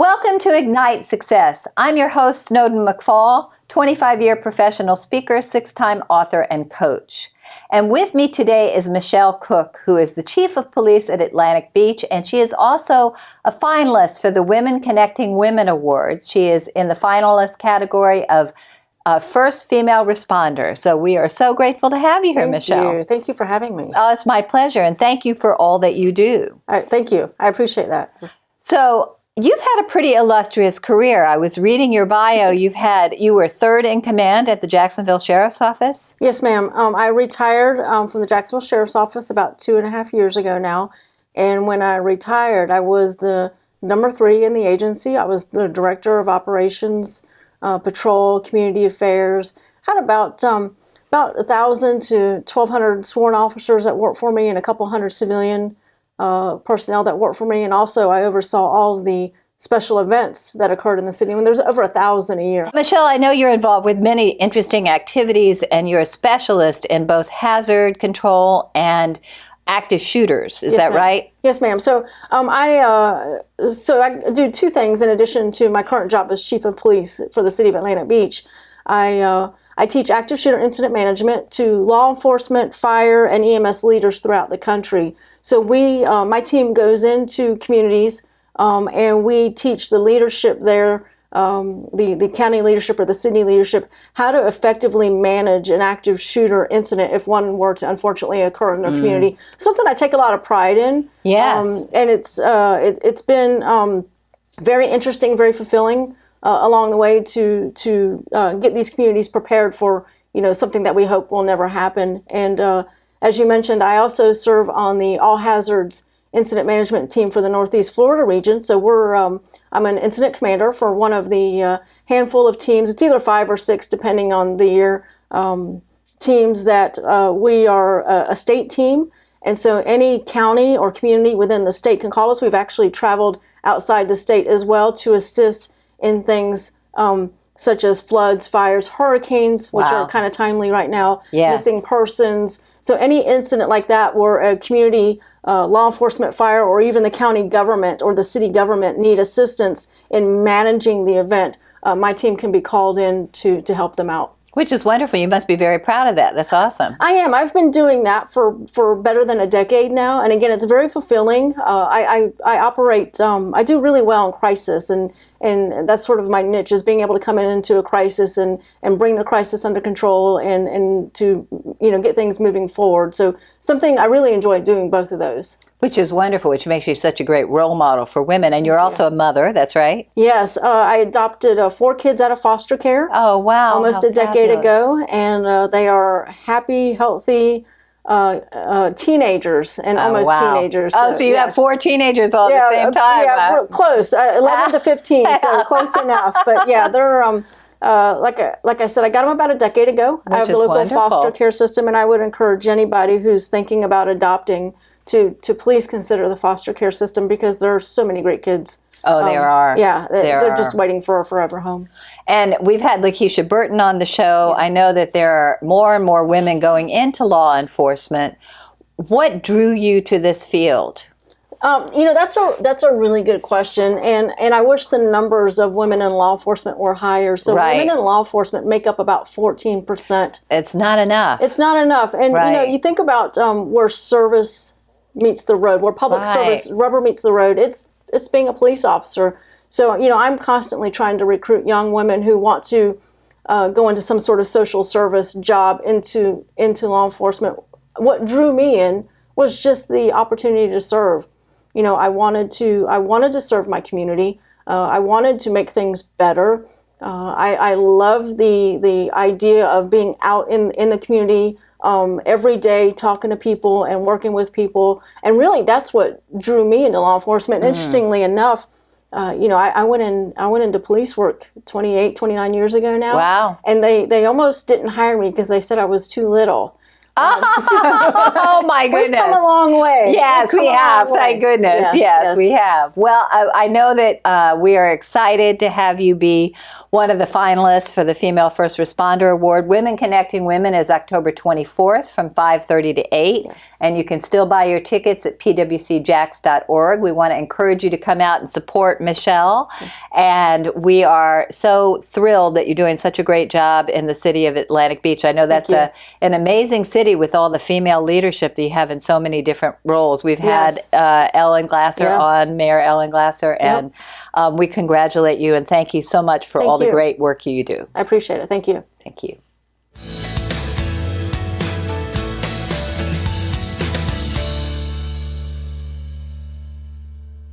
Welcome to Ignite Success. I'm your host, Snowden McFall, 25-year professional speaker, 6-time author, and coach. And with me today is Michelle Cook, who is the Chief of Police at Atlantic Beach, and she is also a finalist for the Women Connecting Women Awards. She is in the finalist category of First Female Responder. So we are so grateful to have you here, Michelle. Thank you for having me. Oh, it's my pleasure, and thank you for all that you do. All right, thank you. I appreciate that. So you've had a pretty illustrious career. I was reading your bio. You were third in command at the Jacksonville Sheriff's Office? Yes, ma'am. I retired from the Jacksonville Sheriff's Office about 2.5 years ago now. And when I retired, I was the number 3 in the agency. I was the Director of Operations, Patrol, Community Affairs. Had about 1,000 to 1,200 sworn officers that worked for me and a couple hundred civilian personnel that worked for me, and also I oversaw all of the special events that occurred in the city. When there's over 1,000 a year. Michelle, I know you're involved with many interesting activities, and you're a specialist in both hazard control and active shooters. Is that right? Yes, ma'am. So I do 2 things in addition to my current job as Chief of Police for the City of Atlantic Beach. I teach active shooter incident management to law enforcement, fire, and EMS leaders throughout the country. So my team goes into communities and we teach the leadership there, the county leadership or the city leadership, how to effectively manage an active shooter incident if one were to unfortunately occur in their community. Something I take a lot of pride in. Yes. And it's been very interesting, very fulfilling. Along the way to get these communities prepared for something that we hope will never happen. And as you mentioned, I also serve on the All Hazards Incident Management team for the Northeast Florida region. So I'm an incident commander for one of the handful of teams. It's either 5 or 6 depending on the year. Teams that we are a state team. And so any county or community within the state can call us. We've actually traveled outside the state as well to assist in things such as floods, fires, hurricanes, which are kind of timely right now, missing persons. So any incident like that where a community law enforcement, fire, or even the county government or the city government need assistance in managing the event, my team can be called in to help them out. Which is wonderful. You must be very proud of that. That's awesome. I am. I've been doing that for better than a decade now. And again, it's very fulfilling. I operate, I do really well in crisis. And that's sort of my niche, is being able to come into a crisis and bring the crisis under control and to, get things moving forward. So something I really enjoy doing both of those. Which is wonderful, which makes you such a great role model for women. And you're also a mother, that's right? Yes. I adopted 4 kids out of foster care. Oh, wow. Almost a decade ago. And they are happy, healthy teenagers and almost teenagers. So you have 4 teenagers all at the same time. Yeah, we're close. 11 to 15, so close enough. But yeah, they're... like I said, I got them about a decade ago. I have the local foster care system, and I would encourage anybody who's thinking about adopting to please consider the foster care system, because there are so many great kids. Oh, there are. Yeah, they're just waiting for a forever home. And we've had Lakeisha Burton on the show. Yes. I know that there are more and more women going into law enforcement. What drew you to this field? That's a really good question, and I wish the numbers of women in law enforcement were higher. So women in law enforcement make up about 14%. It's not enough. It's not enough, and you think about where service meets the road, where public service rubber meets the road. It's being a police officer. So I'm constantly trying to recruit young women who want to go into some sort of social service job into law enforcement. What drew me in was just the opportunity to serve. I wanted to serve my community. I wanted to make things better. I love the idea of being out in the community every day, talking to people and working with people. And really, that's what drew me into law enforcement. Interestingly enough, I went into police work 28, 29 years ago now. Wow. And they almost didn't hire me because they said I was too little. Oh my goodness. We've come a long way. Yes, we have. Thank goodness. Yes, we have. Well, I know that we are excited to have you be one of the finalists for the Female First Responder Award. Women Connecting Women is October 24th from 5:30 to 8. Yes. And you can still buy your tickets at pwcjax.org. We want to encourage you to come out and support Michelle. And we are so thrilled that you're doing such a great job in the city of Atlantic Beach. I know that's an amazing city with all the female leadership that you have in so many different roles. We've had Ellen Glasser on, Mayor Ellen Glasser, and we congratulate you and thank you so much for all the great work you do. I appreciate it. Thank you. Thank you.